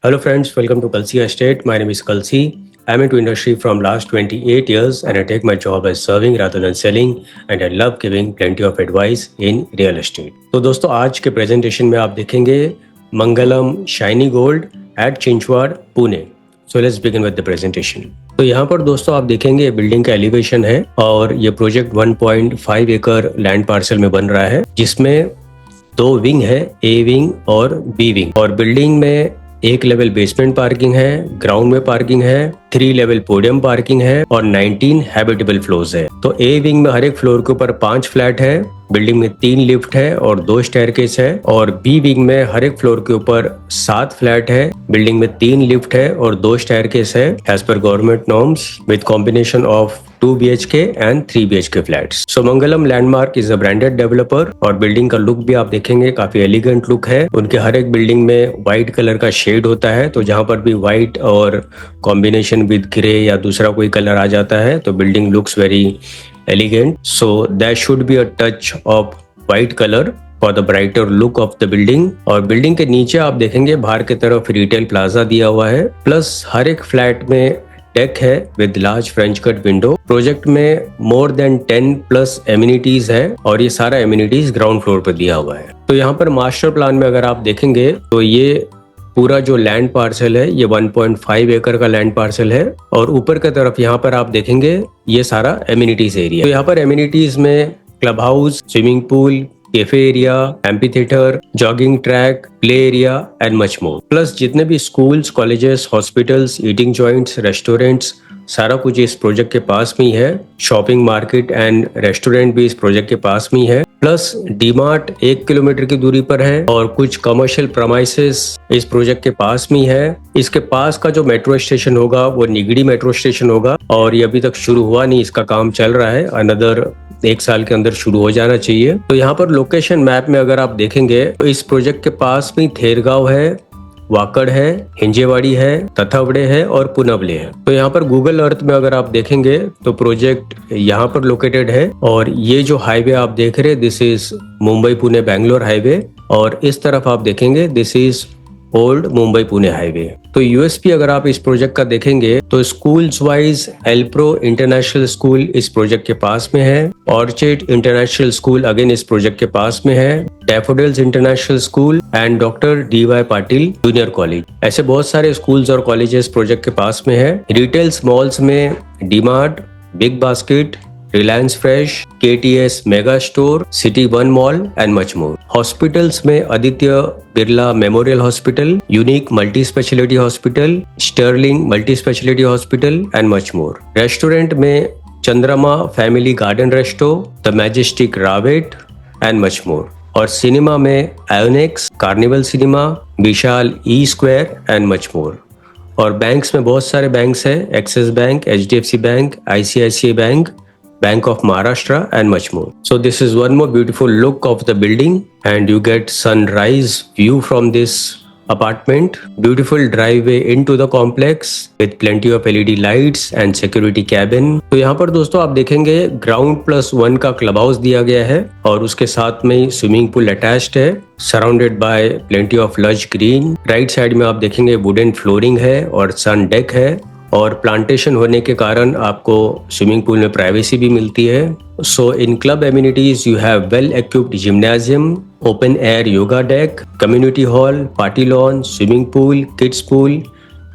Hello friends, welcome to Kalsi Estate. My name is Kalsi. I'm into industry from last 28 years and I take my job as serving rather than selling and I love giving plenty of advice in real estate. तो दोस्तों आज के presentation में आप देखेंगे Mangalam shiny gold at Chinchwad Pune. So let's begin with the presentation. तो यहाँ पर दोस्तों आप देखेंगे बिल्डिंग का एलिवेशन है और ये प्रोजेक्ट 1.5 एकड़ लैंड पार्सल में बन रहा है जिसमें 2 विंग है, ए विंग और बी विंग. और बिल्डिंग में एक लेवल बेसमेंट पार्किंग है, ग्राउंड में पार्किंग है, 3 लेवल पोडियम पार्किंग है और 19 हैबिटेबल फ्लोर्स है. तो ए विंग में हर एक फ्लोर के ऊपर 5 फ्लैट है, बिल्डिंग में 3 लिफ्ट है और 2 स्टेयरकेस है. और बी विंग में हर एक फ्लोर के ऊपर 7 फ्लैट है, बिल्डिंग में 3 लिफ्ट है और 2 स्टेयरकेस है एज पर government norms with combination of 2 BHK and 3 BHK flats. So Mangalam Landmark is a branded developer और बिल्डिंग का लुक भी आप देखेंगे काफी एलिगेंट लुक है. उनके हर एक बिल्डिंग में व्हाइट कलर का शेड होता है, तो जहां पर भी व्हाइट और कॉम्बिनेशन विद ग्रे या दूसरा कोई कलर आ जाता है तो building looks very elegant. So that should be a touch of white colour for the brighter look of the building. और बिल्डिंग के नीचे आप देखेंगे बाहर की तरफ रिटेल प्लाजा दिया हुआ है, प्लस हर एक फ्लैट में डेक है with large French cut window. Project में मोर देन 10 प्लस एमिनिटीज है और ये सारा एमिनिटीज ग्राउंड फ्लोर पर दिया हुआ है. तो यहाँ पर मास्टर प्लान में अगर आप देखेंगे तो ये पूरा जो लैंड पार्सल है ये 1.5 एकड़ का लैंड पार्सल है और ऊपर की तरफ यहाँ पर आप देखेंगे ये सारा एमिनिटीज एरिया. तो यहाँ पर एमिनिटीज में club house, swimming pool, cafe area, amphitheatre, jogging track, play area and much more. Plus जितने भी schools, colleges, hospitals, eating joints, restaurants, सारा कुछ इस प्रोजेक्ट के पास में ही है. शॉपिंग मार्केट एंड रेस्टोरेंट भी इस प्रोजेक्ट के पास में ही है. प्लस डीमार्ट 1 किलोमीटर की दूरी पर है और कुछ कमर्शियल प्रमाइसेस इस प्रोजेक्ट के पास में ही है. इसके पास का जो मेट्रो स्टेशन होगा वो निगड़ी मेट्रो स्टेशन होगा और ये अभी तक शुरू हुआ नहीं, इसका काम चल रहा है. अनदर 1 साल के अंदर शुरू हो जाना चाहिए. तो यहाँ पर लोकेशन मैप में अगर आप देखेंगे तो इस प्रोजेक्ट के पास में थेरगांव है, वाकड़ है, हिंजेवाड़ी है, तथावड़े है और पुनवले है. तो यहाँ पर गूगल अर्थ में अगर आप देखेंगे तो प्रोजेक्ट यहाँ पर लोकेटेड है. और ये जो हाईवे आप देख रहे हैं this is Mumbai Pune Bangalore highway और इस तरफ आप देखेंगे this is old Mumbai Pune highway. तो यूएसपी अगर आप इस प्रोजेक्ट का देखेंगे तो स्कूल्स वाइज एल्प्रो इंटरनेशनल स्कूल इस प्रोजेक्ट के पास में है, ऑर्चिड इंटरनेशनल स्कूल अगेन इस प्रोजेक्ट के पास में है, daffodils international school and doctor DY Patil junior college. ऐसे बहुत सारे स्कूल्स और कॉलेजेस प्रोजेक्ट के पास में है. रिटेल्स मॉल्स में DMart, Big Basket, Reliance Fresh, KTS mega store, city 1 mall and much more. Hospitals में Aditya Birla memorial hospital, unique multi speciality hospital, sterling multi speciality hospital and much more. Restaurant में Chandrama family garden resto, the Majestic Ravet and much more. और cinema में Ionics, Carnival Cinema, Vishal E Square and much more. और banks में बहुत सारे banks हैं, Axis Bank, HDFC bank, ICICI bank, Bank of Maharashtra and much more. So this is one more beautiful look of the building and you get sunrise view from this apartment. Beautiful driveway into the complex with plenty of LED lights and security cabin. तो यहाँ पर दोस्तों आप देखेंगे ground +1 का club house दिया गया है और उसके साथ में स्विमिंग पूल अटैच्ड है, surrounded by plenty of lush green. Right side में आप देखेंगे वुडन फ्लोरिंग है और सन डेक है और प्लांटेशन होने के कारण आपको स्विमिंग पूल में प्राइवेसी भी मिलती है. So in club amenities you have well equipped gymnasium, open air yoga deck, community hall, party lawn, swimming pool, kids pool,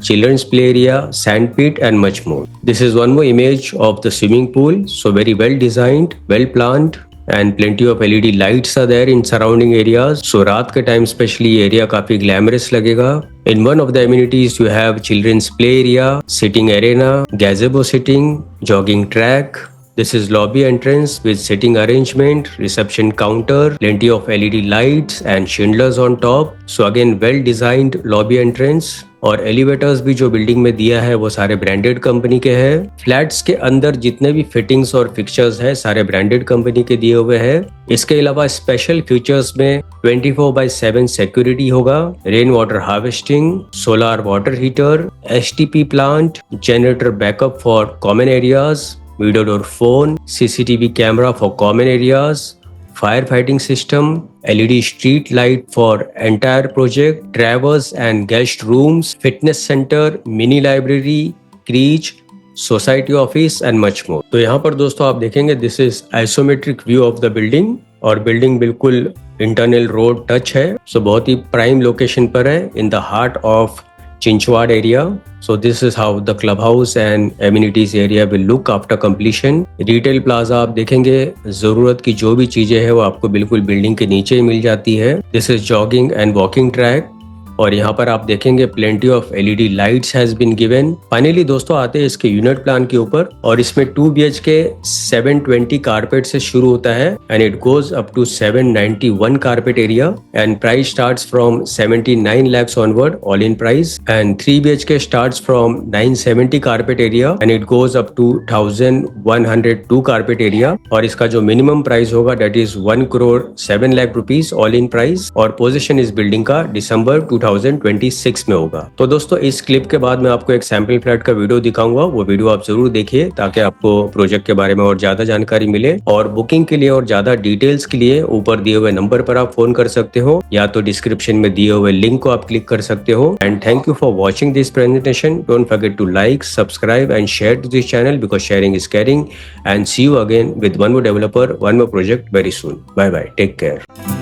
children's play area, sand pit and much more. This is one more image of the swimming pool. So very well designed, well planned and plenty of LED lights are there in surrounding areas. So रात के time specially ये area काफी glamorous लगेगा. In one of the amenities you have children's play area, sitting arena, gazebo sitting, jogging track. This is lobby entrance with sitting arrangement, reception counter, plenty of LED lights and chandeliers on top. So again well designed lobby entrance. और elevators भी जो building में दिया है वो सारे branded company के हैं. फ्लैट्स के अंदर जितने भी फिटिंग्स और फिक्चर्स हैं सारे ब्रांडेड कंपनी के दिए हुए हैं. इसके अलावा स्पेशल फीचर्स में 24/7 सिक्योरिटी होगा, rain water harvesting, solar water heater, STP plant, generator backup for common areas, video door phone, CCTV camera for common areas, fire fighting system, LED street light for entire project, traverse and guest rooms, fitness center, mini library, creche, society office and much मोर। तो यहाँ पर दोस्तों आप देखेंगे this is isometric view of the building और building बिल्कुल internal road touch है। सो बहुत ही प्राइम लोकेशन पर है in the heart of Chinchwad area. So this is how the clubhouse and amenities area will look after completion. Retail plaza आप देखेंगे जरूरत की जो भी चीजें हैं वो आपको बिल्कुल बिल्डिंग के नीचे ही मिल जाती है। This is jogging and walking track और यहाँ पर आप देखेंगे plenty of LED lights has been given. Finally दोस्तों आते हैं इसके यूनिट प्लान के ऊपर और इसमें 2 BHK 720 कारपेट से शुरू होता है and it goes up to 791 carpet area and price starts from 79 lakhs onward all in price and 3 BHK starts from 970 carpet area and it goes up to 1102 carpet area और इसका जो minimum price होगा that is 1 crore 7 lakh rupees all in price और position इस building का दिसंबर 2026 में होगा। तो दोस्तों इस क्लिप के बाद मैं आपको एक सैंपल फ्लैट का वीडियो दिखाऊंगा, वो वीडियो आप जरूर देखिए ताकि आपको प्रोजेक्ट के बारे में और ज्यादा जानकारी मिले और बुकिंग के लिए और ज्यादा डिटेल्स के लिए ऊपर दिए हुए नंबर पर आप फोन कर सकते हो या तो डिस्क्रिप्शन में दिए हुए लिंक को आप क्लिक कर सकते हो। And thank you for watching this presentation. Don't forget to like, subscribe and share to this channel because sharing is caring and see you again with one more developer, one more project very soon. Bye bye, take care.